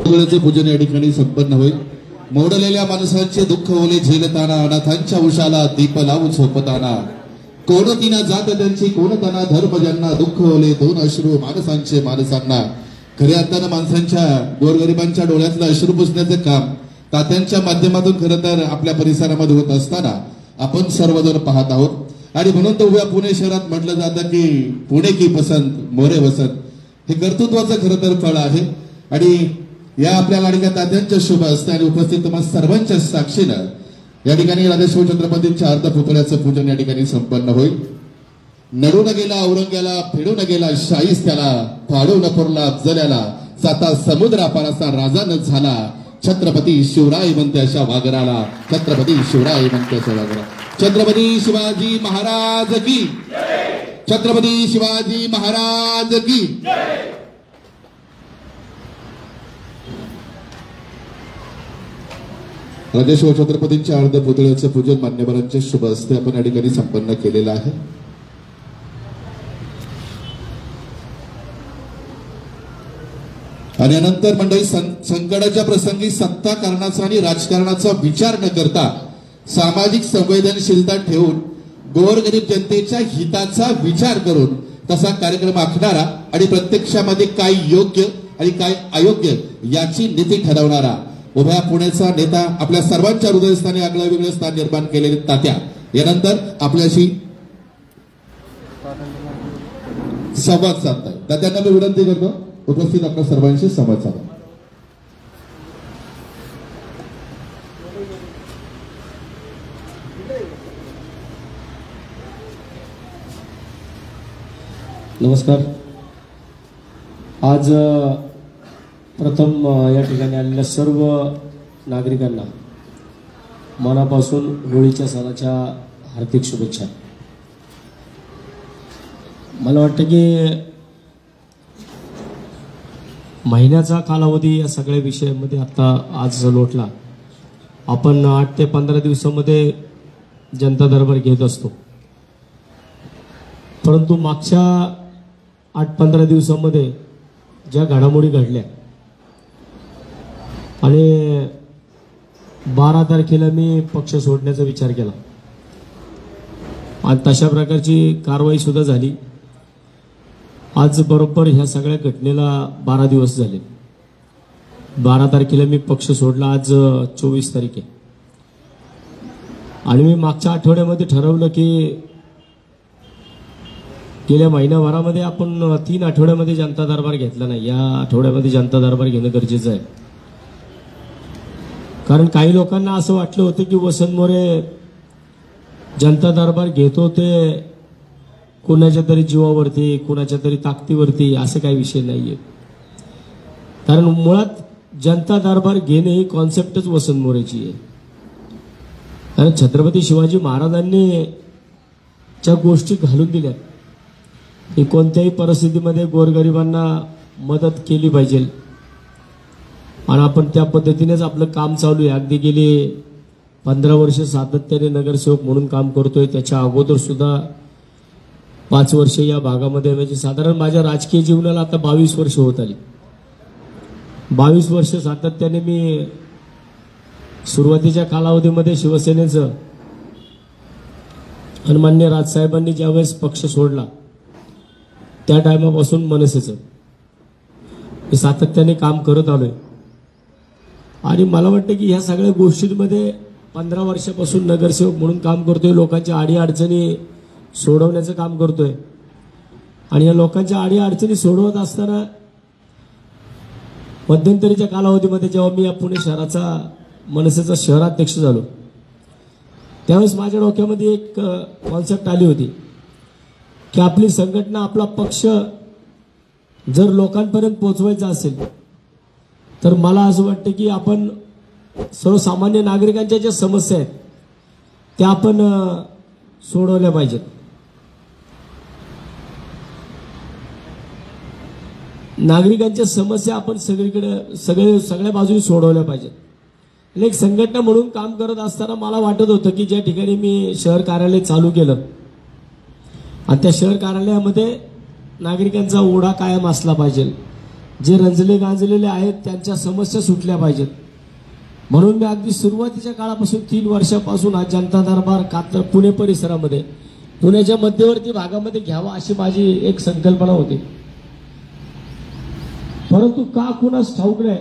पूजन या ठिकाणी संपन्न होईल। मोडलेल्या माणसांचे दुःख ओले झेलताना अनाथांच्या उशाला दीप लावून झोपताना कोणतीना जात त्यांची कोणताना धर्म ज्यांना दुःख ओले दोन अश्रू माणसांचे माणसांना खऱ्या अर्थानं माणसांच्या गोरगरिबांच्या डोळ्यातलं अश्रू पुसण्याचं काम तात्यांच्या माध्यमातून खरं तर आपल्या परिसरामध्ये होत असताना आपण सर्वजण पाहत आहोत। आणि म्हणून तर उभ्या पुणे शहरात म्हटलं जातं की पुणे की पसंत मोरे वसंत, हे कर्तृत्वाचं खरं तर फळ आहे। आणि या आपल्या लाडक्या तात्यांच्या शुभ हस्ते आणि उपस्थित तुम्हाला सर्वांच्या साक्षीनं या ठिकाणी राजेश्वर छत्रपतींच्या अर्धपुतळ्याचं पूजन या ठिकाणी संपन्न होईल। नडून गेला औरंग्याला फेडून गेला शाहिस्त्याला फाडून पुरला अफजल्याला साता समुद्रापाराचा राजा न झाला छत्रपती शिवराय म्हणते अशा वागराला छत्रपती शिवराय म्हणते अशा वागरा। छत्रपती शिवाजी महाराज की छत्रपती शिवाजी महाराज की। राजेश्वर छत्रपतींच्या अर्धपुतळ्याचं पूजन मान्यवरांच्या शुभ हस्ते आपण या ठिकाणी संपन्न केलेलं आहे। आणि यानंतर मंडळी संकटाच्या प्रसंगी सत्ता कारणाचा आणि राजकारणाचा विचार न करता सामाजिक संवेदनशीलता ठेवून गोरगरीब जनतेच्या हिताचा विचार करून तसा कार्यक्रम आखणारा आणि प्रत्यक्षामध्ये काय योग्य आणि काय अयोग्य याची नीती ठरवणारा उभ्या पुण्याचा नेता आपल्या सर्वांच्या हृदयस्थानी आगळं वेगळं स्थान निर्माण केलेले तात्या यानंतर आपल्याशी संवाद साधताय। तात्यांना मी विनंती करतो उपस्थित आपल्या सर्वांशी संवाद साधा। नमस्कार। आज प्रथम या ठिकाणी आलेल्या सर्व नागरिकांना मनापासून होळीच्या सणाच्या हार्दिक शुभेच्छा। मला वाटतं की महिन्याचा कालावधी या सगळ्या विषयामध्ये आता आज लोटला। आपण 8 ते 15 दिवसामध्ये जनता दरबार घेत असतो, परंतु मागच्या 8-15 दिवसामध्ये ज्या घडामोडी घडल्या आणि 12 तारखेला मी पक्ष सोडण्याचा विचार केला आणि तशा प्रकारची कारवाई सुद्धा झाली। आज बरोबर ह्या सगळ्या घटनेला 12 दिवस झाले। 12 तारखेला मी पक्ष सोडला, आज 24 तारीख आहे आणि मी मागच्या आठवड्यामध्ये ठरवलं की गेल्या महिनाभरामध्ये आपण 3 आठवड्यामध्ये जनता दरबार घेतला नाही, या आठवड्यामध्ये जनता दरबार घेणं गरजेचं आहे। कारण काही लोकांना असं वाटलं होतं की वसंत मोरे जनता दरबार घेतो ते कोणाच्या तरी जीवावरती कोणाच्या तरी ताकदीवरती, असं काही विषय नाहीये। कारण मुळात जनता दरबार घेणे ही कॉन्सेप्टच वसंत मोरेची आहे। कारण छत्रपती शिवाजी महाराजांनी ज्या गोष्टी घालून दिल्या की कोणत्याही परिस्थितीमध्ये गोरगरिबांना मदत केली पाहिजे आणि आपण त्या पद्धतीनेच आपलं काम चालू आहे। अगदी गेली 15 वर्ष सातत्याने नगरसेवक म्हणून काम करतोय। त्याच्या अगोदर सुद्धा 5 वर्ष या भागामध्ये, म्हणजे साधारण माझ्या राजकीय जीवनाला आता 22 वर्ष होत आली। 22 वर्ष सातत्याने मी सुरुवातीच्या कालावधीमध्ये शिवसेनेचं आणि मान्य राजसाहेबांनी ज्यावेळेस पक्ष सोडला त्या टायमापासून मनसेचं मी सातत्याने काम करत आलोय। आणि मला वाटतं की ह्या सगळ्या गोष्टींमध्ये 15 वर्षापासून नगरसेवक म्हणून काम करतोय, लोकांच्या अडीअडचणी सोडवण्याचं काम करतोय। आणि या लोकांच्या अडीअडचणी सोडवत असताना मध्यंतरीच्या कालावधीमध्ये जेव्हा मी या पुणे शहराचा मनसेचा शहराध्यक्ष झालो त्यावेळेस माझ्या डोक्यामध्ये एक कॉन्सेप्ट आली होती की आपली संघटना, आपला पक्ष जर लोकांपर्यंत पोहोचवायचा असेल तर मला असं वाटतं की आपण सर्वसामान्य नागरिकांच्या ज्या समस्या आहेत त्या आपण सोडवल्या पाहिजेत। नागरिकांच्या समस्या आपण सगळ्या बाजूने सोडवल्या पाहिजेत। एक संघटना म्हणून काम करत असताना मला वाटत होतं की ज्या ठिकाणी मी शहर कार्यालय चालू केलं आणि त्या शहर कार्यालयामध्ये नागरिकांचा ओढा कायम असला पाहिजे, जे रंजले गांजलेले आहेत त्यांच्या समस्या सुटल्या पाहिजेत. म्हणून मी अगदी सुरुवातीच्या काळापासून 3 वर्षापासून हा जनता दरबार कात्र पुणे परिसरामध्ये पुण्याच्या मध्यवर्ती भागामध्ये घ्यावा अशी माझी एक संकल्पना होती. परंतु का कुणास ठाऊक नाही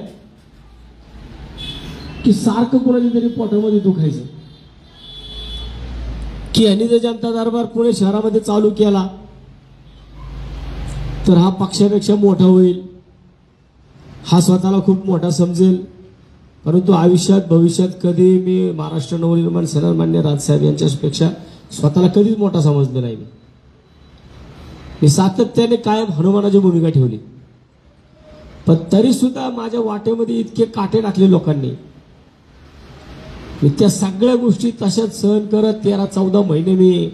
की सारखं कुणाच्या तरी पोटामध्ये दुखायचं की यांनी जर जनता दरबार पुणे शहरामध्ये चालू केला तर हा पक्षापेक्षा मोठा होईल, हा स्वतःला खूप मोठा समजेल. परंतु आयुष्यात भविष्यात कधी मी महाराष्ट्र नवनिर्माण सेना मान्य राजसाहेब यांच्यापेक्षा स्वतःला कधीच मोठा समजलं नाही. मी सातत्याने कायम हनुमानाची भूमिका ठेवली, पण तरी सुद्धा माझ्या वाटेमध्ये इतके काटे टाकले लोकांनी. मी त्या सगळ्या गोष्टी तशाच सहन करत 13-14 महिने मी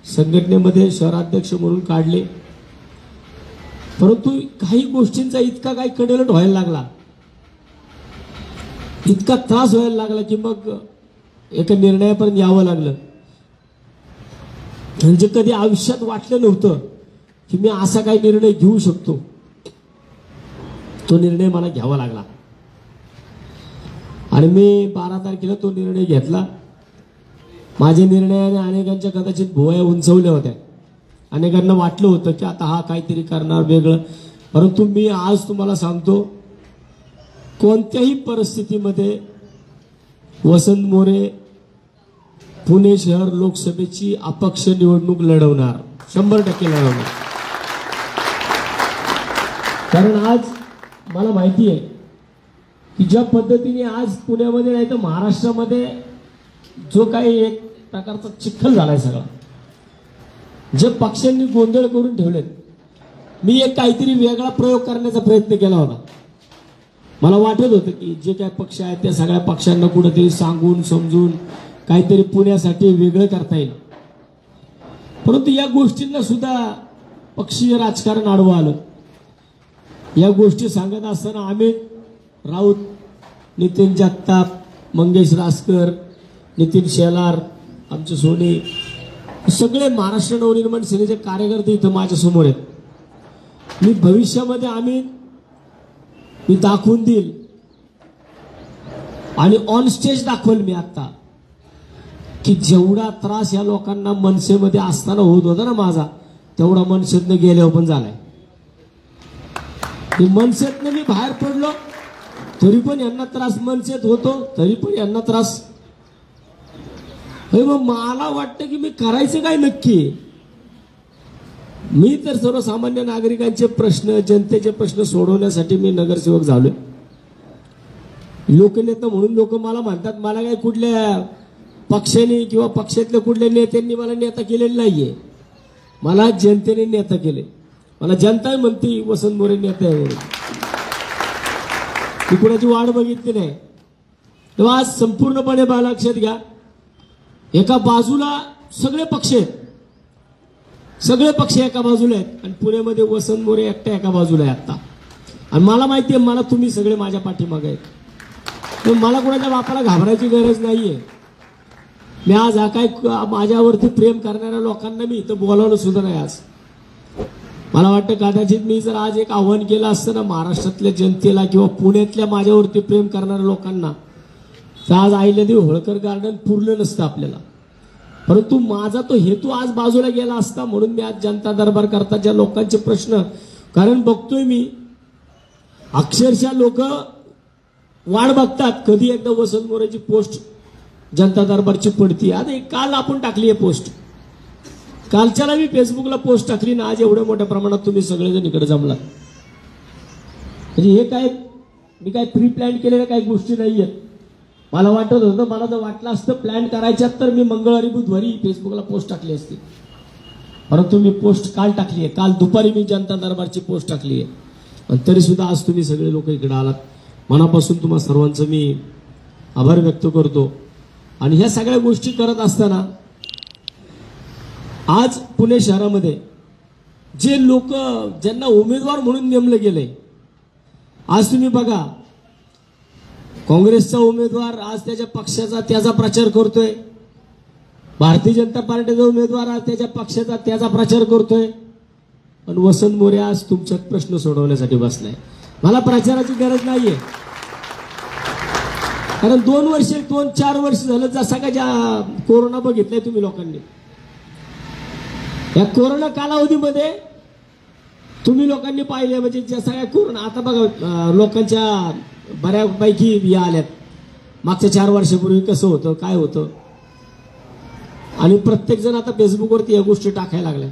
संघटनेमध्ये शहराध्यक्ष म्हणून काढले. परंतु काही गोष्टींचा इतका काही कडेलट व्हायला लागला, इतका त्रास व्हायला लागला की मग एका निर्णयापर्यंत यावं लागलं. म्हणजे कधी आयुष्यात वाटलं नव्हतं की मी असा काही निर्णय घेऊ शकतो. तो निर्णय मला घ्यावा लागला आणि मी 12 तारखेला तो निर्णय घेतला. माझ्या निर्णयाने अनेकांच्या कदाचित भुवया उंचवल्या होत्या. अनेकांना वाटलं होतं की आता हा काहीतरी करणार वेगळं. परंतु मी आज तुम्हाला सांगतो, कोणत्याही परिस्थितीमध्ये वसंत मोरे पुणे शहर लोकसभेची अपक्ष निवडणूक लढवणार, 100% लढवणार. कारण आज मला माहिती आहे की ज्या पद्धतीने आज पुण्यामध्ये नाही तर महाराष्ट्रामध्ये जो काही एक प्रकारचा चिखल झालाय सगळा, जे पक्षांनी गोंधळ करून ठेवलेत, मी एक काहीतरी वेगळा प्रयोग करण्याचा प्रयत्न केला होता. मला वाटत होतं की जे काही पक्ष आहेत त्या सगळ्या पक्षांना कुठेतरी सांगून समजून काहीतरी पुण्यासाठी वेगळं करता येईल. परंतु या गोष्टींना सुद्धा पक्षीय राजकारण आडवं आलं. या गोष्टी सांगत असताना अमित राऊत, नितीन जगताप, मंगेश रासकर, नितीन शेलार, आमचे सोनी, सगळे महाराष्ट्र नवनिर्माण सेनेचे कार्यकर्ते इथं माझ्या समोर आहेत. मी भविष्यामध्ये मी दाखवून देईल आणि ऑन स्टेज दाखवेल मी आता की जेवढा त्रास या लोकांना मनसेमध्ये असताना होत होता ना माझा, तेवढा मनसेतनं गेल्यावर पण झालाय. मनसेतनं मी बाहेर पडलो तरी पण यांना त्रास, मनसेत होतो तरी पण यांना त्रास. मग मला वाटतं की मी करायचं काय नक्की. मी तर सर्वसामान्य नागरिकांचे प्रश्न, जनतेचे प्रश्न सोडवण्यासाठी मी नगरसेवक झालोय. लोकनेता म्हणून लोक मला म्हणतात, मला काय कुठल्या पक्षाने किंवा पक्षातल्या कुठल्या नेत्यांनी मला नेता केलेलं नाहीये. मला जनतेने नेता केले. मला जनता म्हणते वसंत मोरे नेता आहे म्हणून. मी कुणाची वाढ बघितली नाही. तेव्हा आज संपूर्णपणे लक्षात घ्या, एका बाजूला सगळे पक्ष आहेत, सगळे पक्ष एका बाजूला आहेत आणि पुण्यामध्ये वसंत मोरे एकटा एका बाजूला आहे आता. आणि मला माहिती आहे, मला तुम्ही सगळे माझ्या पाठीमागे आहेत. मला कोणाच्या बापाला घाबरायची गरज नाहीये. मी आज हा काय माझ्यावरती प्रेम करणाऱ्या लोकांना मी इथं बोलावलं सुद्धा नाही. आज मला वाटतं कदाचित मी जर आज एक आव्हान केलं असतं ना महाराष्ट्रातल्या जनतेला किंवा पुण्यातल्या माझ्यावरती प्रेम करणाऱ्या लोकांना, तर आज अहिल्यादेवी होळकर गार्डन पुरलं नसतं आपल्याला. परंतु माझा तो हेतू आज बाजूला गेला असता म्हणून मी आज जनता दरबार करता ज्या लोकांचे प्रश्न, कारण बघतोय मी अक्षरशः लोक वाट बघतात कधी एकदा वसंत मोरेची पोस्ट जनता दरबारची पडती. आता काल आपण टाकली आहे पोस्ट, कालच्याला मी फेसबुकला पोस्ट टाकली ना, आज एवढ्या मोठ्या प्रमाणात तुम्ही सगळेजण इकडे जमलात. म्हणजे हे काय मी काय प्री प्लॅन केलेल्या काही गोष्टी नाहीयेत. मला वाटत होतं, मला जर वाटलं असतं प्लॅन करायच्यात तर मी मंगळवारी बुधवारी फेसबुकला पोस्ट टाकली असती. परंतु मी पोस्ट काल टाकली आहे. काल दुपारी मी जनता दरबारची पोस्ट टाकली आहे. पण तरी सुद्धा आज तुम्ही सगळे लोक इकडे आलात. मनापासून तुम्हा सर्वांचं मी आभार व्यक्त करतो. आणि ह्या सगळ्या गोष्टी करत असताना आज पुणे शहरामध्ये जे लोक ज्यांना उमेदवार म्हणून नेमलं गेलंय, आज तुम्ही बघा, काँग्रेसचा उमेदवार आज त्याच्या पक्षाचा त्याचा प्रचार करतोय, भारतीय जनता पार्टीचा उमेदवार आज त्याच्या पक्षाचा त्याचा प्रचार करतोय, पण वसंत मोरे आज तुमचा प्रश्न सोडवण्यासाठी बसलाय. मला प्रचाराची गरज नाहीये, कारण 2-4 वर्ष झालं जसा का ज्या कोरोना बघितलाय तुम्ही लोकांनी, या कोरोना कालावधीमध्ये तुम्ही लोकांनी पाहिले म्हणजे जसा काय कोरोना आता बघा लोकांच्या बऱ्यापैकी या आल्यात. मागच्या 4 वर्षापूर्वी कसं होतं काय होतं, आणि प्रत्येक जण आता फेसबुकवरती या गोष्टी टाकायला लागल्या.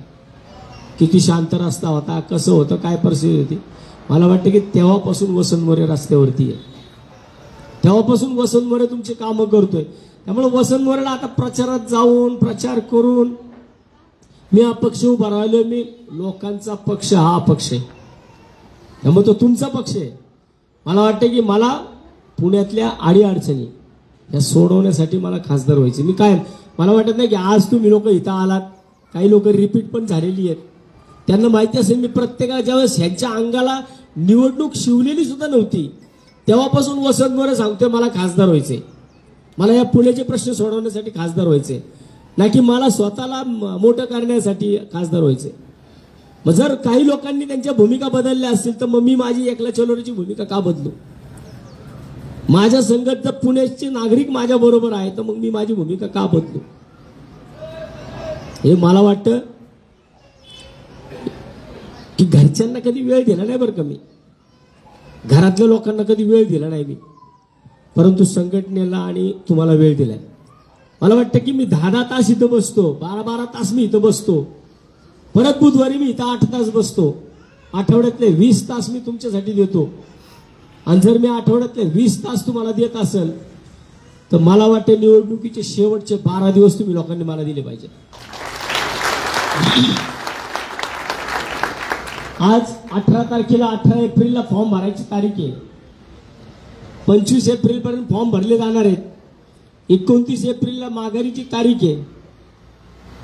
किती शांत रस्ता होता, कसं होतं, काय परिस्थिती होती. मला वाटतं की तेव्हापासून वसंत मोरे रस्त्यावरती आहे, तेव्हापासून वसंत मोरे तुमची कामं करतोय. त्यामुळे वसंत मोरेला आता प्रचारात जाऊन प्रचार करून मी अपक्ष उभा राहिलोय. मी लोकांचा पक्ष हा पक्ष आहे, त्यामुळे तो तुमचा पक्ष आहे. मला वाटतं की मला पुण्यातल्या अडीअडचणी या सोडवण्यासाठी मला खासदार व्हायचे. मी काय मला वाटत नाही की आज तुम्ही लोक इथं आलात, काही लोक रिपीट पण झालेली आहेत, त्यांना माहिती असेल मी प्रत्येकाला ज्यावेळेस ह्यांच्या अंगाला निवडणूक शिवलेली सुद्धा नव्हती तेव्हापासून वसंत मोरे सांगतोय मला खासदार व्हायचे, मला या पुण्याचे प्रश्न सोडवण्यासाठी खासदार व्हायचे, ना की मला स्वतःला मोठं करण्यासाठी खासदार व्हायचे. मग जर काही लोकांनी त्यांच्या भूमिका बदलल्या असतील तर मग मी माझी एकला चलोरीची भूमिका का बदलू? माझ्या संगत जर पुण्याचे नागरिक माझ्या बरोबर आहे तर मग मी माझी भूमिका का बदलू? हे मला वाटतं की घरच्यांना कधी वेळ दिला नाही बरं का, मी घरातल्या लोकांना कधी वेळ दिला नाही मी, परंतु संघटनेला आणि तुम्हाला वेळ दिलाय. मला वाटतं की मी 10 तास इथं बसतो, 12 तास मी इथं बसतो, परत बुधवारी मी इथं 8 तास बसतो, आठवड्यातले 20 तास मी तुमच्यासाठी देतो. आणि जर मी आठवड्यातले 20 तास तुम्हाला देत असेल तर मला वाटतं निवडणुकीचे शेवटचे 12 दिवस तुम्ही लोकांनी मला दिले पाहिजे. आज 18 तारखेला 18 एप्रिलला फॉर्म भरायची तारीख आहे. 25 एप्रिल पर्यंत फॉर्म भरले जाणार आहेत. 29 एप्रिलला माघारीची तारीख आहे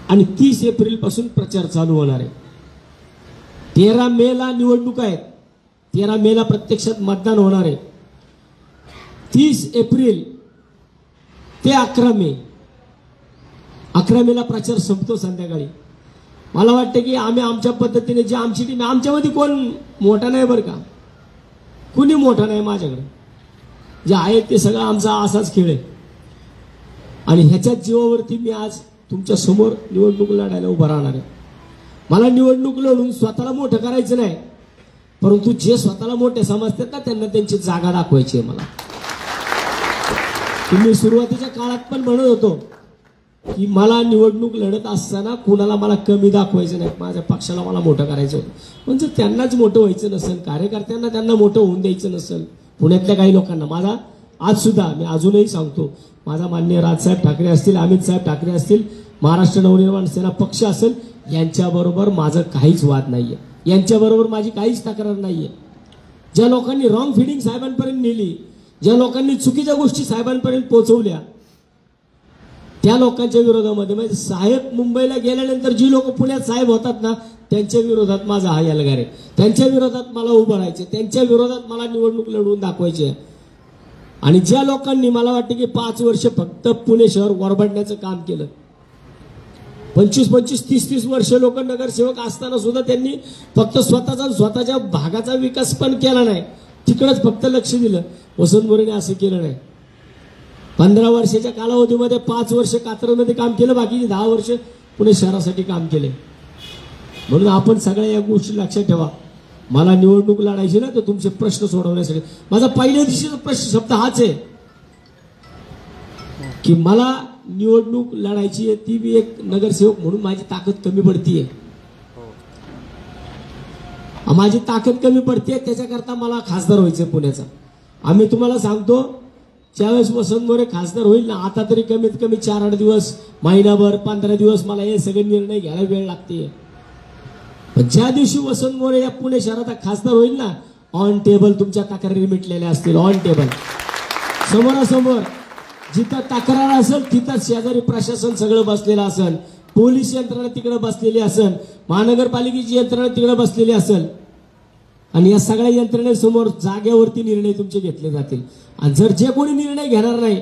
आणि 30 एप्रिल पासून प्रचार चालू होणार आहे. 13 मेला निवडणूक आहेत, 13 मेला प्रत्यक्षात मतदान होणार आहे. 30 एप्रिल ते 11 मे, 11 मेला प्रचार संपतो संध्याकाळी. मला वाटतं की आम्ही आमच्या पद्धतीने जे आमची टीम, आमच्यामध्ये कोण मोठा नाही बरं का, कुणी मोठा नाही माझ्याकडे, जे आहे ते सगळं आमचा असाच खेळ आहे. आणि ह्याच्याच जीवावरती मी आज तुमच्या समोर निवडणूक लढायला उभा राहणार आहे. मला निवडणूक लढून स्वतःला मोठं करायचं नाही, परंतु जे स्वतःला मोठे समजतात ना त्यांना त्यांची जागा दाखवायची आहे. मला तुम्ही सुरुवातीच्या काळात पण म्हणत होतो की मला निवडणूक लढत असताना कुणाला मला कमी दाखवायचं नाही, माझ्या पक्षाला मला मोठं करायचं होतं. पण जर त्यांनाच मोठं व्हायचं नसेल, कार्यकर्त्यांना त्यांना मोठं होऊन द्यायचं नसेल, पुण्यातल्या काही लोकांना, माझा आज सुद्धा मी अजूनही सांगतो, माझा माननीय राजसाहेब ठाकरे असतील, अमित साहेब ठाकरे असतील, महाराष्ट्र नवनिर्माण सेना पक्ष असेल, यांच्याबरोबर माझं काहीच वाद नाहीये, यांच्याबरोबर माझी काहीच तक्रार नाहीये. ज्या लोकांनी रॉंग फिडिंग साहेबांपर्यंत नेली, ज्या लोकांनी चुकीच्या गोष्टी साहेबांपर्यंत पोहोचवल्या, त्या लोकांच्या विरोधामध्ये, म्हणजे साहेब मुंबईला गेल्यानंतर जी लोक पुण्यात साहेब होतात ना त्यांच्या विरोधात माझा हा एल्गार आहे. त्यांच्या विरोधात मला उभं राहायचे, त्यांच्या विरोधात मला निवडणूक लढवून दाखवायची. आणि ज्या लोकांनी मला वाटतं की 5 वर्ष फक्त पुणे शहर वरबडण्याचं काम केलं, 25-25, 30-30 वर्ष लोक नगरसेवक असताना सुद्धा त्यांनी फक्त स्वतःच्या भागाचा विकास पण केला नाही, तिकडच फक्त लक्ष दिलं. वसंत मोरेने असं केलं नाही. 15 वर्षाच्या कालावधीमध्ये 5 वर्ष कात्रजमध्ये काम केलं, बाकीचे 10 वर्ष पुणे शहरासाठी काम केले. म्हणून आपण सगळ्या या गोष्टी लक्षात ठेवा. मला निवडणूक लढायची ना तर तुमचे प्रश्न सोडवण्यासाठी. माझा पहिल्या दिवशीचा प्रश्न शब्द हाच आहे की मला निवडणूक लढायची आहे, ती बी एक नगरसेवक म्हणून माझी ताकद कमी पडतीये, माझी ताकद कमी पडते, त्याच्याकरता मला खासदार व्हायचंय पुण्याचा. आम्ही तुम्हाला सांगतो, ज्यावेळेस वसंत मोरे खासदार होईल ना, आता तरी कमीत कमी 4-8 दिवस, महिनाभर, 15 दिवस मला हे सगळे निर्णय घ्यायला वेळ लागते. पण ज्या दिवशी वसंत मोरे या पुणे शहराचा खासदार होईल ना, ऑन टेबल तुमच्या तक्रारी मिटलेल्या असतील, ऑन टेबल, समोरासमोर. जिथं तक्रार असेल तिथं शेजारी प्रशासन सगळं बसलेलं असेल, पोलीस यंत्रणा तिकडे बसलेली असेल, महानगरपालिकेची यंत्रणा तिकडे बसलेली असेल, आणि या सगळ्या यंत्रणेसमोर जागेवरती निर्णय तुमचे घेतले जातील. आणि जर जे कोणी निर्णय घेणार नाही,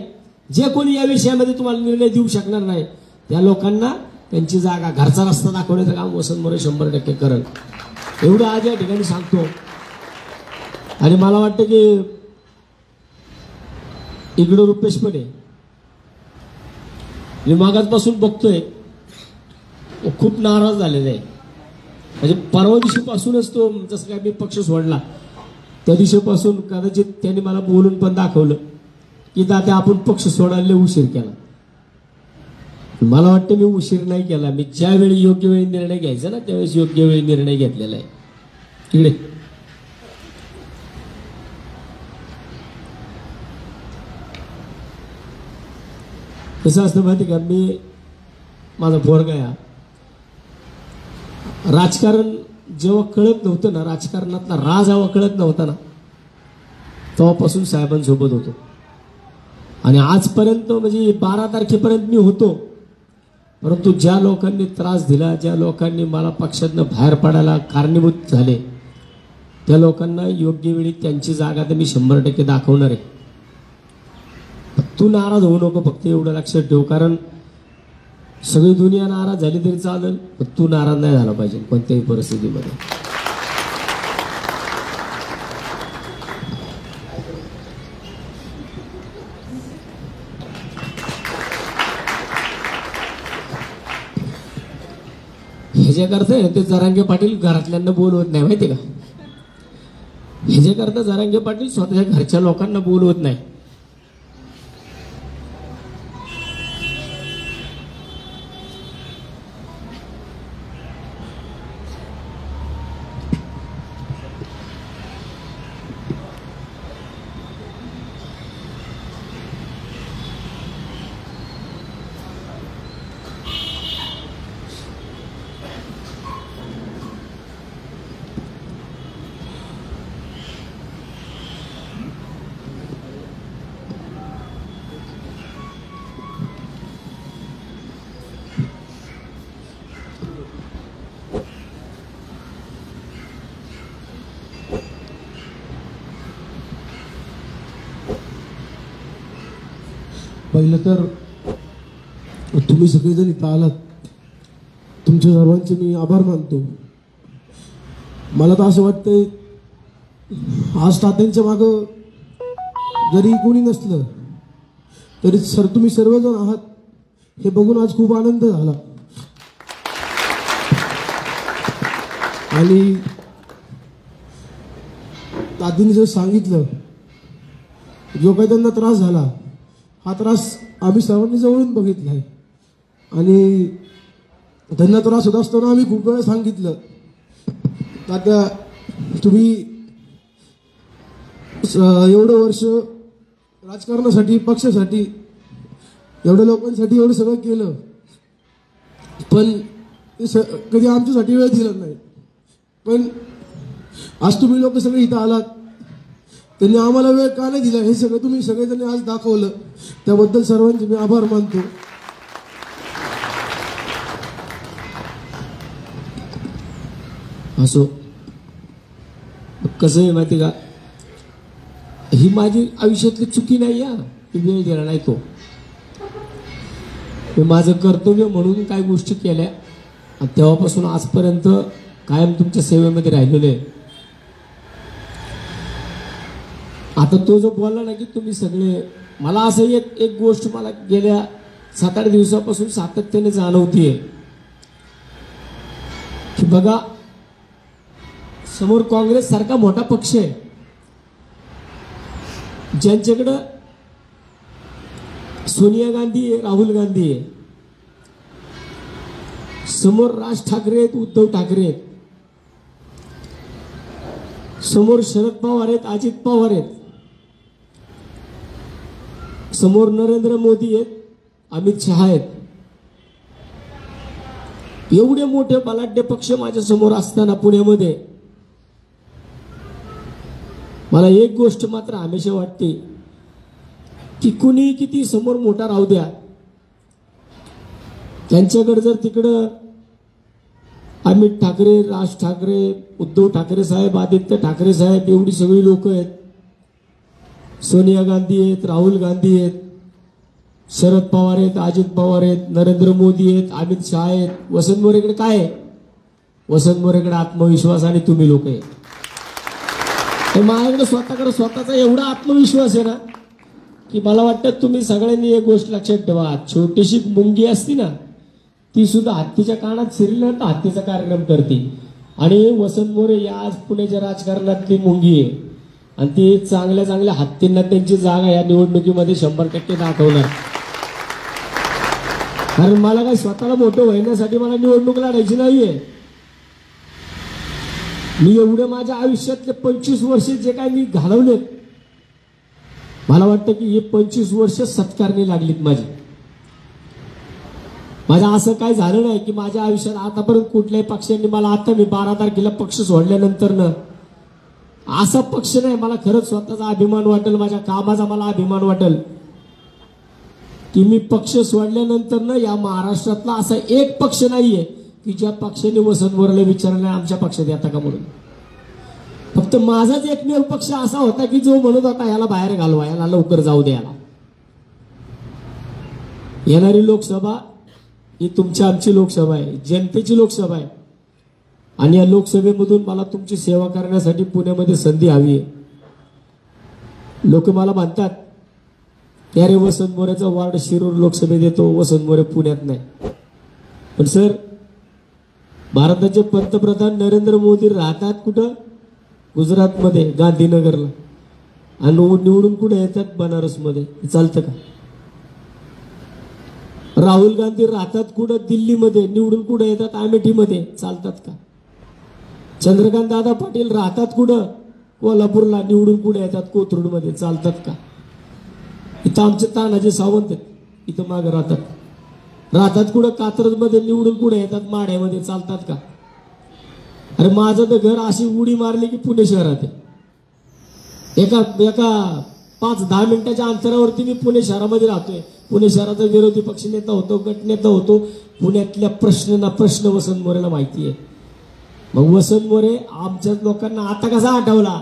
जे कोणी या विषयामध्ये तुम्हाला निर्णय देऊ शकणार नाही, त्या लोकांना त्यांची जागा, घरचा रस्ता दाखवण्याचं काम वसंत मोरे 100% करेल, एवढं आज या ठिकाणी सांगतो. आणि मला वाटतं की इकडं रुपेश पण आहे. मी मागासपासून बघतोय खूप नाराज झालेला आहे. म्हणजे परवा दिवशीपासूनच तो, जसं काय मी पक्ष सोडला त्या दिवशीपासून कदाचित त्यांनी मला बोलून पण दाखवलं की दादा आपण पक्ष सोडायला उशीर केला. मला वाटतं मी उशीर नाही केला. मी ज्यावेळी योग्य वेळी निर्णय घ्यायचा ना त्यावेळेस योग्य वेळी निर्णय घेतलेला आहे. इकडे कसं असतं माहिती का, मी माझा पोरगा आहे, राजकारण जेव्हा कळत नव्हतं ना, राजकारणातला राज जेव्हा कळत नव्हता ना, तेव्हापासून साहेबांसोबत होतो. आणि आजपर्यंत म्हणजे 12 तारखेपर्यंत मी होतो. परंतु ज्या लोकांनी त्रास दिला, ज्या लोकांनी मला पक्षातनं बाहेर पडायला कारणीभूत झाले, त्या लोकांना योग्य वेळी त्यांची जागा तर मी 100% दाखवणार आहे. तू नाराज होऊ नको, फक्त एवढं लक्षात ठेव. कारण सगळी दुनिया नाराज झाली तरी चालेल, पण तू नाराज नाही झाला पाहिजे कोणत्याही परिस्थितीमध्ये. ह्याच्याकरता ते जरांगे पाटील घरातल्यांना बोलवत नाही, माहिती का. ह्याच्याकरता जरांगे पाटील स्वतःच्या घरच्या लोकांना बोलवत नाही. पहिलं तर तुम्ही सगळेजण इथं आलात, तुमच्या सर्वांचे मी आभार मानतो. मला तर असं वाटतंय आज तात्यांच्या मागं जरी कोणी नसलं तरी तुम्ही सर्वजण आहात हे बघून आज खूप आनंद झाला. आणि तात्यांनी जर सांगितलं जो काही त्यांना त्रास झाला, हा त्रास आम्ही सर्वांनी जवळून बघितला आहे. आणि त्यांना त्रास होत असताना आम्ही खूप वेळा सांगितलं, तात्या तुम्ही एवढं वर्ष राजकारणासाठी, पक्षासाठी, एवढ्या लोकांसाठी एवढं सगळं केलं, पण कधी आमच्यासाठी वेळ दिला नाही. पण आज तुम्ही लोक सगळे इथं आलात, त्यांनी आम्हाला वेळ का नाही दिला हे सगळं तुम्ही सगळेजण आज दाखवलं. त्याबद्दल सर्वांचे मी आभार मानतो. असो, कसं आहे माहिती का, ही माझी आयुष्यातली चुकी नाही आहे. ही वेळ दिला नाही तो, मी माझं कर्तव्य म्हणून काही गोष्टी केल्या आणि तेव्हापासून आजपर्यंत कायम तुमच्या सेवेमध्ये राहिलेलो आहे. आता तो जो बोलला ना की तुम्ही सगळे, मला असं एक गोष्ट मला गेल्या 7-8 दिवसापासून सातत्याने जाणवतीये की बघा, समोर काँग्रेस सारखा मोठा पक्ष आहे ज्यांच्याकडं सोनिया गांधी आहे, राहुल गांधी आहे, समोर राज ठाकरे आहेत, उद्धव ठाकरे आहेत, समोर शरद पवार आहेत, अजित पवार आहेत, समोर नरेंद्र मोदी आहेत, अमित शहा आहेत. एवढे मोठे बलाढ्य पक्ष माझ्या समोर असताना पुण्यामध्ये मला एक गोष्ट मात्र हमेशा वाटते की कुणी किती समोर मोठा राहू द्या, त्यांच्याकडे जर तिकडं अमित ठाकरे, राज ठाकरे, उद्धव ठाकरे साहेब, आदित्य ठाकरे साहेब, एवढी सगळी लोक आहेत, सोनिया गांधी आहेत, राहुल गांधी आहेत, शरद पवार आहेत, अजित पवार आहेत, नरेंद्र मोदी आहेत, अमित शहा आहेत, वसंत मोरेकडे काय आहे? वसंत मोरेकडे आत्मविश्वास आणि तुम्ही लोक आहे. तर माझ्याकडे स्वतःचा एवढा आत्मविश्वास आहे ना की मला वाटतं तुम्ही सगळ्यांनी एक गोष्ट लक्षात ठेवा, छोटीशी मुंगी असती ना ती सुद्धा हत्तीच्या कानात शिरली ना तर हत्तीचा कार्यक्रम करते. आणि वसंत मोरे या आज पुण्याच्या राजकारणातली मुंगी आहे आणि ती चांगल्या हत्तींना त्यांची जागा या निवडणुकीमध्ये 100% दाखवणार. कारण मला काही स्वतःला मोठं होण्यासाठी मला निवडणूक लढायची नाहीये. मी एवढे माझ्या आयुष्यातले 25 वर्ष जे काय मी घालवलेत, मला वाटतं की हे 25 वर्ष सत्कारणी लागलीत माझी. माझं असं काय झालं नाही की माझ्या आयुष्यात आतापर्यंत कुठल्याही पक्षांनी मला, आता मी 12 तारखेला पक्ष सोडल्यानंतर ना असा पक्ष नाही, मला खरंच स्वतःचा अभिमान वाटेल, माझ्या कामाचा मला अभिमान वाटेल की मी पक्ष सोडल्यानंतर ना या महाराष्ट्रातला असा एक पक्ष नाहीये की ज्या पक्षाने वसंत मोरेला विचारलं नाही आमच्या पक्षात येता का म्हणून. फक्त माझाच एकमेव पक्ष असा होता की जो म्हणत होता याला बाहेर घालवा, याला लवकर जाऊ द्यायला. येणारी लोकसभा ही तुमच्या आमची लोकसभा आहे, जनतेची लोकसभा आहे आणि या लोकसभेमधून मला तुमची सेवा करण्यासाठी पुण्यामध्ये संधी हवी आहे. लोक मला म्हणतात की अरे वसंत मोरेचा वार्ड शिरूर लोकसभेत येतो, वसंत मोरे पुण्यात नाही. पण सर, भारताचे पंतप्रधान नरेंद्र मोदी राहतात कुठं? गुजरातमध्ये गांधीनगरला, आणि निवडून कुठे येतात? बनारसमध्ये. चालतं का? राहुल गांधी राहतात कुठं? दिल्लीमध्ये, निवडून कुठे येतात? अमेठीमध्ये. चालतात का? चंद्रकांत दादा पाटील राहतात कुठं? कोल्हापूरला, निवडून कुठे येतात? कोथरूडमध्ये. चालतात का? इथं आमचे तानाजी सावंत आहेत, इथं मागे राहतात कुठं? कात्रजमध्ये, निवडून कुठे येतात? माढ्यामध्ये. चालतात का? अरे माझं तर घर अशी उडी मारली की पुणे शहरात आहे. एका 5-10 मिनिटाच्या अंतरावरती मी पुणे शहरामध्ये राहतोय. पुणे शहराचा विरोधी पक्ष नेता होतो, गटनेता होतो. पुण्यातल्या प्रश्न वसंत मोरेला माहिती आहे. मग वसंत मोरे आमच्या लोकांना आता कसा आठवला?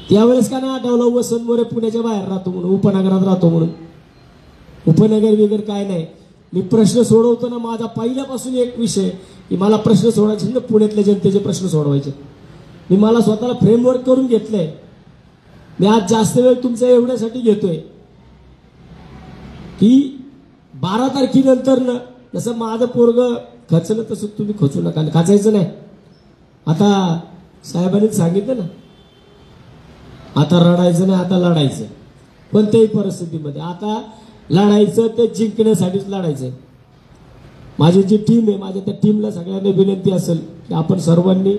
त्यावेळेस का नाही आठवला वसंत मोरे पुण्याच्या बाहेर राहतो म्हणून, उपनगरात राहतो म्हणून? उपनगर वगैरे काय नाही. मी प्रश्न सोडवतो ना, माझा पहिल्यापासून एक विषय की मला प्रश्न सोडायचे ना, पुण्यातल्या जनतेचे प्रश्न सोडवायचे. मला स्वतःला फ्रेमवर्क करून घेतलंय. मी आज जास्त वेळ तुमचा एवढ्यासाठी घेतोय की 12 तारखेनंतर ना जसं माझं पोरग खचलं तसं तुम्ही खचू नका, खचायचं नाही. आता साहेबांनी सांगितलं ना, आता रडायचं नाही, आता लढायचं. कोणत्याही परिस्थितीमध्ये आता लढायचं, ते जिंकण्यासाठीच लढायचं. माझी जी टीम आहे, माझ्या त्या टीमला सगळ्यांना विनंती असेल की आपण सर्वांनी,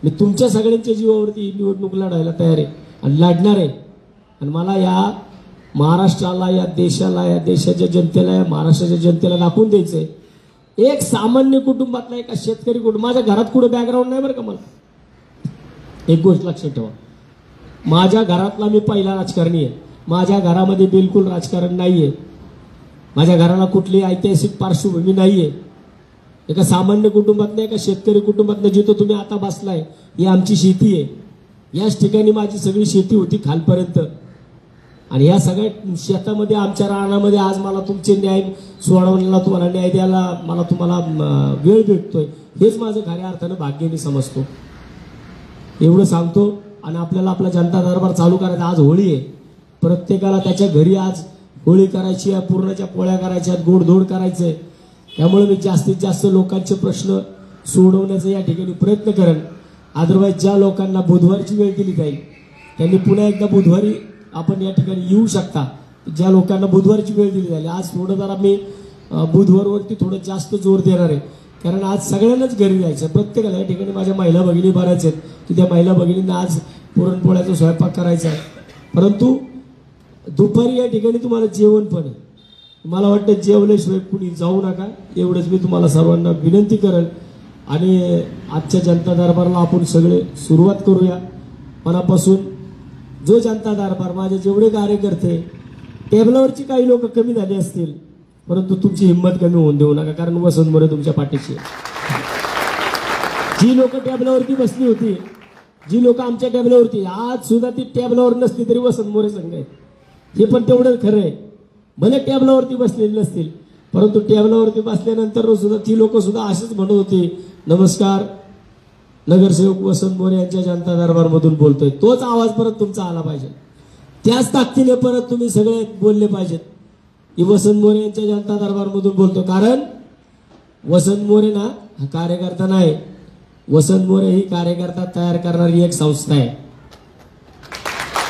मी तुमच्या सगळ्यांच्या जीवावरती निवडणूक लढायला तयार आहे आणि लढणार आहे. आणि मला या महाराष्ट्राला, या देशाला, या देशाच्या जनतेला, या महाराष्ट्राच्या जनतेला दाखवून द्यायचंय एक सामान्य कुटुंबातला, एका शेतकरी कुटुंब. माझ्या घरात कुठं बॅकग्राऊंड नाही बरं का. मला एक गोष्ट लक्षात ठेवा, माझ्या घरातला मी पहिला राजकारणी आहे. माझ्या घरामध्ये बिलकुल राजकारण नाहीये. माझ्या घराला कुठली ऐतिहासिक पार्श्वभूमी नाहीये. एका सामान्य कुटुंबातनं, एका शेतकरी कुटुंबातनं, जिथं तुम्ही आता बसलाय ही आमची शेती आहे. याच ठिकाणी माझी सगळी शेती होती खालपर्यंत. आणि या सगळ्या शेतामध्ये, आमच्या रानामध्ये आज मला तुमचे न्याय सोडवण्याला, तुम्हाला न्याय द्यायला मला तुम्हाला वेळ भेटतोय, हेच माझं खऱ्या अर्थानं भाग्य मी समजतो. एवढं सांगतो. आणि आपल्याला आपला जनता दरबार चालू करायचा. आज होळी आहे, प्रत्येकाला त्याच्या घरी आज होळी करायची आहे, पुरणाच्या पोळ्या करायच्या, गोडधोड करायचंय. त्यामुळे मी जास्तीत जास्त लोकांचे प्रश्न सोडवण्याचा या ठिकाणी प्रयत्न करेन. अदरवाईज ज्या लोकांना बुधवारची वेळ दिली जाईल त्यांनी पुन्हा एकदा बुधवारी आपण या ठिकाणी येऊ शकता. ज्या लोकांना बुधवारची वेळ दिली जाईल, आज थोडं जरा मी बुधवारवरती थोडं जास्त जोर देणार आहे. कारण आज सगळ्यांनाच घरी जायचं, प्रत्येकाला. या ठिकाणी माझ्या महिला भगिनी बऱ्याच आहेत की त्या महिला भगिनींना आज पुरणपोळ्याचा स्वयंपाक करायचा आहे. परंतु दुपारी या ठिकाणी तुम्हाला जेवण पण आहे. मला वाटतं जेवल्याशिवाय कुणी जाऊ नका, एवढंच मी तुम्हाला सर्वांना विनंती करेल. आणि आजच्या जनता दरबारला आपण सगळे सुरुवात करूया मनापासून. जो जनता दरबार, माझे जेवढे कार्यकर्ते, टेबलावरची काही लोक कमी झाली असतील, परंतु तुमची हिंमत कमी होऊन देऊ नका, कारण वसंत मोरे तुमच्या पाठीशी. जी लोक टेबलावरती बसली होती, जी लोक आमच्या टेबलावरती, आज सुद्धा ती टेबलावर नसली तरी वसंत मोरे संघ आहे. हे पण तेवढंच खरं आहे. भले टेबलावरती बसलेली नसतील, परंतु टेबलावरती बसल्यानंतर सुद्धा ती लोक सुद्धा असेच म्हणत होती, नमस्कार नगरसेवक वसंत मोरे यांच्या जनता दरबारमधून बोलतोय, तोच आवाज परत तुमचा आला पाहिजे. त्याच ताकदीने परत तुम्ही सगळे बोलले पाहिजेत की वसंत मोरे यांच्या जनता दरबारमधून बोलतो. कारण वसंत मोरे ना हा कार्यकर्ता नाही, वसंत मोरे ही कार्यकर्ता तयार करणारी एक संस्था आहे.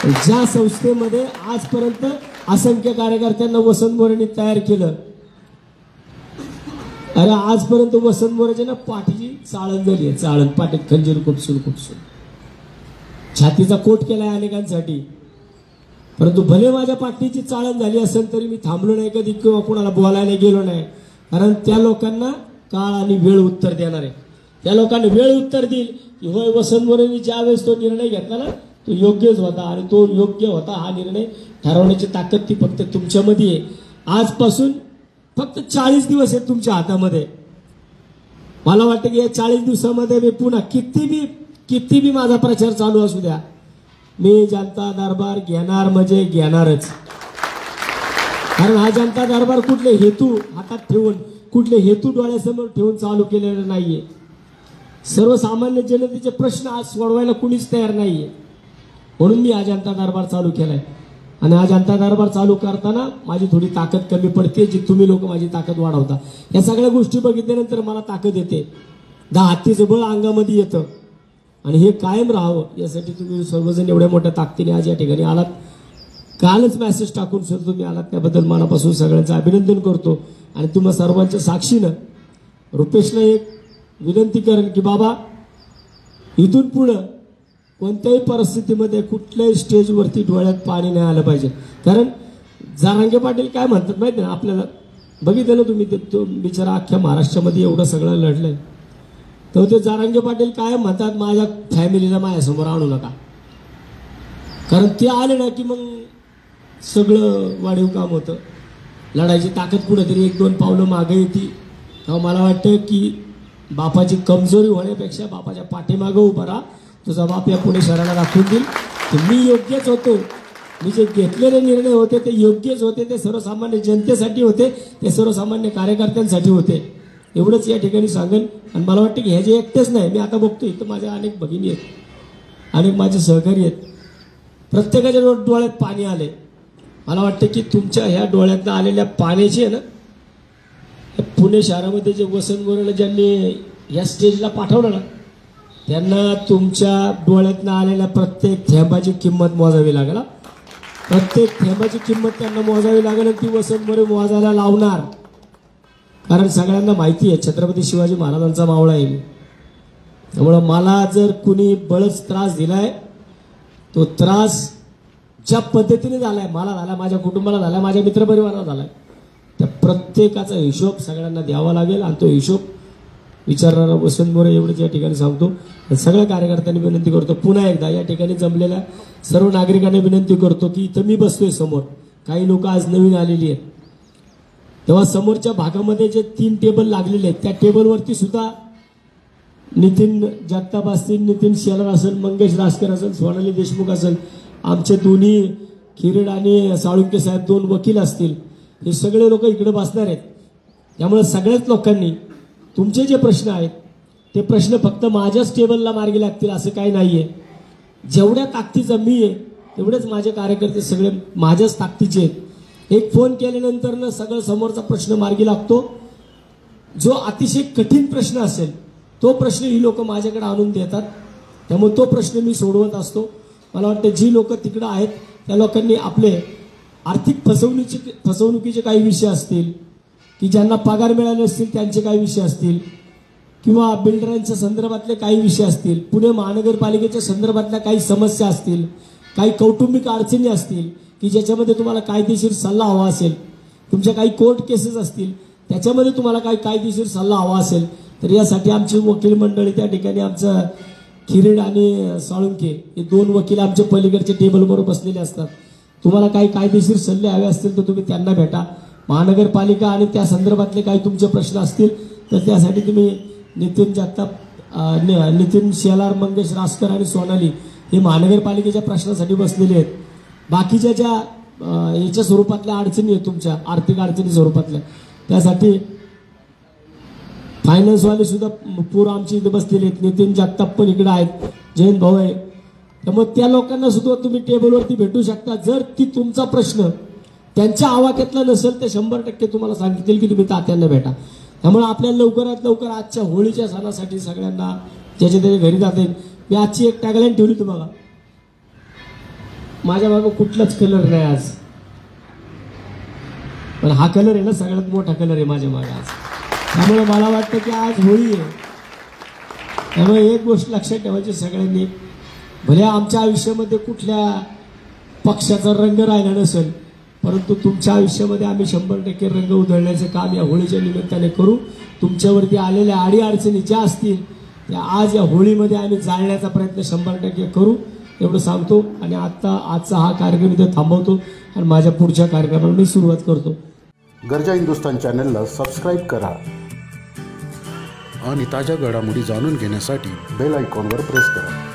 ज्या संस्थेमध्ये आजपर्यंत असंख्य कार्यकर्त्यांना वसंत मोरेंनी तयार केलं. अरे आजपर्यंत वसंत मोरेच्या ना पाठीची चाळण झाली आहे, चाळण, पाठीत खंजीर खुपसून खुपसून छातीचा कोट केलाय अनेकांसाठी. परंतु भले माझ्या पाठीची चाळण झाली असेल तरी मी थांबलो नाही कधी किंवा कोणाला बोलायला गेलो नाही. कारण त्या लोकांना काळ आणि वेळ उत्तर देणार आहे. त्या लोकांनी वेळ उत्तर देईल की होय वसंत मोरेंनी ज्यावेळेस तो निर्णय घेतला ना तो योग्यच होता आणि तो योग्य होता. हा निर्णय ठरवण्याची ताकद ती फक्त तुमच्यामध्ये आहे. आजपासून फक्त 40 दिवस आहेत तुमच्या हातामध्ये. मला वाटतं की या 40 दिवसामध्ये मी पुन्हा किती बी माझा प्रचार चालू असू द्या, मी जनता दरबार घेणार म्हणजे घेणारच. कारण हा जनता दरबार कुठले हेतू हातात ठेवून, कुठले हेतू डोळ्यासमोर ठेवून चालू केलेलं नाहीये. सर्वसामान्य जनतेचे प्रश्न आज सोडवायला कुणीच तयार नाहीये. म्हणून मी हा जनता दरबार चालू केलाय. आणि हा जनता दरबार चालू करताना माझी थोडी ताकद कमी पडते, जी तुम्ही लोक माझी ताकद वाढवता. या सगळ्या गोष्टी बघितल्यानंतर मला ताकद येते, 10 हत्तीचं बळ अंगामध्ये येतं. आणि हे कायम राहावं यासाठी तुम्ही सर्वजण एवढ्या मोठ्या ताकदीने आज या ठिकाणी आलात. कालच मेसेज टाकून सर तुम्ही आलात, त्याबद्दल मनापासून सगळ्यांचं अभिनंदन करतो. आणि तुम्हा सर्वांच्या साक्षीनं रुपेशला एक विनंती करेन की बाबा इथून पुढं कोणत्याही परिस्थितीमध्ये कुठल्याही स्टेजवरती डोळ्यात पाणी नाही आलं पाहिजे. कारण जरांगे पाटील काय म्हणतात माहिती ना आपल्याला, बघितलं ना तुम्ही, तो बिचारा अख्ख्या महाराष्ट्रामध्ये एवढं सगळं लढलंय. तर ते जरांगे पाटील काय म्हणतात, माझ्या फॅमिलीला माझ्यासमोर आणू नका. कारण ते आले ना की मग सगळं वाढीव काम होतं. लढायची ताकद कुठेतरी 1-2 पावलं मागे येते. तेव्हा मला वाटतं की बापाची कमजोरी होण्यापेक्षा बापाच्या पाठीमागं उभा राहा. तुझा बाप या पुणे शहराला दाखवून देईल की मी योग्यच होतो. मी जे घेतलेले निर्णय होते ते योग्यच होते, ते सर्वसामान्य जनतेसाठी होते, ते सर्वसामान्य कार्यकर्त्यांसाठी होते. एवढंच या ठिकाणी सांगेन. आणि मला वाटतं की ह्या जे एकटेच नाही, मी आता बघतो इथं माझ्या अनेक भगिनी आहेत, अनेक माझे सहकारी आहेत, प्रत्येकाच्या डोळ्यात पाणी आले. मला वाटतं की तुमच्या ह्या डोळ्यातनं आलेल्या पाण्याची आहे ना, पुणे शहरामध्ये जे वसंत मोरेला ज्यांनी या स्टेजला पाठवलं ना, त्यांना तुमच्या डोळ्यातनं आलेल्या प्रत्येक थेंबाची किंमत मोजावी लागेल. प्रत्येक थेंबाची किंमत त्यांना मोजावी लागेल आणि ती वसंत मोरे मोजायला लावणार. कारण सगळ्यांना माहिती आहे छत्रपती शिवाजी महाराजांचा मावळा आहे मी. त्यामुळं मला जर कुणी बळच त्रास दिलाय, तो त्रास ज्या पद्धतीने झालाय, मला झाला, माझ्या कुटुंबाला झाला, माझ्या मित्रपरिवाराला झालाय, त्या प्रत्येकाचा हिशोब सगळ्यांना द्यावा लागेल. आणि तो हिशोब विचारणारा वसंत मोरे एवढंच या ठिकाणी सांगतो. सगळ्या कार्यकर्त्यांनी विनंती करतो, पुन्हा एकदा या ठिकाणी जमलेल्या सर्व नागरिकांनी विनंती करतो की इथं मी बसतोय समोर, काही लोक आज नवीन आलेली आहेत, तेव्हा समोरच्या भागामध्ये जे 3 टेबल लागलेले आहेत त्या टेबलवरती सुद्धा नितीन जगताप असतील, नितीन शेलार असेल, मंगेश रासकर असेल, सोनाली देशमुख असेल, आमचे दोन्ही खिरड आणि साळुंके साहेब 2 वकील असतील, हे सगळे लोक इकडे बसणार आहेत. त्यामुळे सगळ्याच लोकांनी तुमचे जे प्रश्न आहेत ते प्रश्न फक्त माझ्याच टेबलला मार्गी लागतील असं काही नाहीये. जेवढ्या ताकदीचा मी आहे तेवढेच माझे कार्यकर्ते सगळे माझ्याच ताकदीचे आहेत. एक फोन केल्यानंतर ना सगळं समोरचा प्रश्न मार्गी लागतो. जो अतिशय कठीण प्रश्न असेल तो प्रश्न ही लोक माझ्याकडे आणून देतात, त्यामुळे तो प्रश्न मी सोडवत असतो. मला वाटतं जी लोक तिकडे आहेत त्या लोकांनी आपले आर्थिक फसवणुकीचे काही विषय असतील, की ज्यांना पगार मिळाले असतील त्यांचे काही विषय असतील, किंवा बिल्डरांच्या संदर्भातले काही विषय असतील, पुणे महानगरपालिकेच्या संदर्भातल्या काही समस्या असतील, काही कौटुंबिक अडचणी असतील की ज्याच्यामध्ये तुम्हाला कायदेशीर सल्ला हवा असेल, तुमच्या काही कोर्ट केसेस असतील त्याच्यामध्ये तुम्हाला काही कायदेशीर सल्ला हवा असेल, तर यासाठी आमची वकील मंडळी त्या ठिकाणी आमचं खिरेड आणि साळुंके हे 2 वकील आमच्या पलीकडच्या टेबलवर बसलेले असतात. तुम्हाला काही कायदेशीर सल्ले हवे असतील तर तुम्ही त्यांना भेटा. महानगरपालिका आणि त्या संदर्भातले काही तुमचे प्रश्न असतील तर त्यासाठी तुम्ही नितीन जगताप, नितीन शेलार, मंगेश रासकर आणि सोनाली हे महानगरपालिकेच्या प्रश्नासाठी बसलेले आहेत. बाकीच्या ज्या याच्या स्वरूपातल्या अडचणी आहेत तुमच्या आर्थिक अडचणी स्वरूपातल्या, त्यासाठी फायनान्सवाले सुद्धा पूर आमची इथे बसलेले आहेत, नितीन जगताप पण इकडे आहेत, जयंत भाऊ आहे. त्यामुळे त्या लोकांना सुद्धा तुम्ही टेबलवरती भेटू शकता. जर ती तुमचा प्रश्न त्यांच्या आवाक्यातला नसेल तर 100% तुम्हाला सांगितले की तुम्ही तात्यांना भेटा. त्यामुळे आपल्याला लवकरात लवकर आजच्या होळीच्या सणासाठी सगळ्यांना ज्याच्या त्याच्या घरी जाता येईल. मी आजची एक टॅगलाईन ठेवली होती बघा, माझ्या मागं कुठलाच कलर नाही आज, पण हा कलर आहे ना सगळ्यात मोठा कलर आहे माझ्या मागे आज. त्यामुळे मला वाटतं की आज होळी आहे. त्यामुळे एक गोष्ट लक्षात ठेवायची सगळ्यांनी, भले आमच्या आयुष्यामध्ये कुठल्या पक्षाचा रंग राहिला नसेल, परंतु तुमच्या आयुष्यामध्ये आम्ही 100% रंग उधळण्याचं काम या होळीच्या निमित्ताने करू. तुमच्यावरती आलेल्या अडीअडचणी ज्या असतील त्या आज या होळीमध्ये आम्ही जाळण्याचा प्रयत्न 100% करू, एवढं सांगतो. आणि आजचा हा कार्यक्रम इथे थांबवतो आणि माझ्या पुढच्या कार्यक्रमाला मी सुरुवात करतो. गर्जा हिंदुस्तान चॅनलला सबस्क्राईब करा आणि ताज्या घडामोडी जाणून घेण्यासाठी बेल आयकॉनवर प्रेस करा.